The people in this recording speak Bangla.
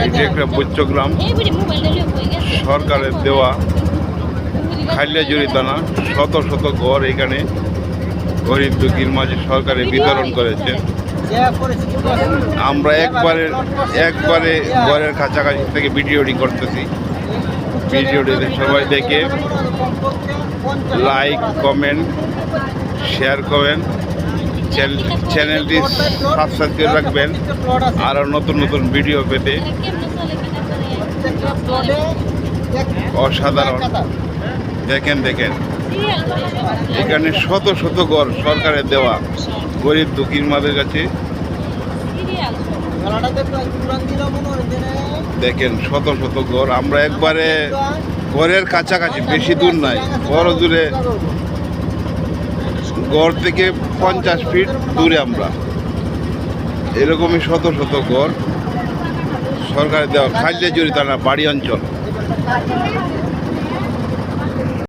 এটি একটা বুচ্চগ্রাম, সরকারের দেওয়া খাইলিয়াজুড়ি থানা। শত শত ঘর এখানে গরিব দুঃখীর মাঝে সরকারে বিতরণ করেছে। আমরা একবারে ঘরের কাছাকাছি থেকে ভিডিওটি করতেছি। ভিডিওটিতে সবাই দেখে লাইক, কমেন্ট, শেয়ার করেন, চ্যানেলটি সাবস্ক্রাইব করে রাখবেন আরও নতুন নতুন ভিডিও পেতে। অসাধারণ, দেখেন এখানে শত শত ঘর সরকারের দেওয়া গরিব দুঃখীর মাদের কাছে। দেখেন শত শত ঘর, আমরা একবারে ঘরের কাছাকাছি, বেশি দূর নাই, বড় দূরে, ঘর থেকে 50 ফিট দূরে আমরা। এরকমই শত শত ঘর সরকারের দেওয়া খাইলিয়াজুড়ি থানা, বাড়ি অঞ্চল।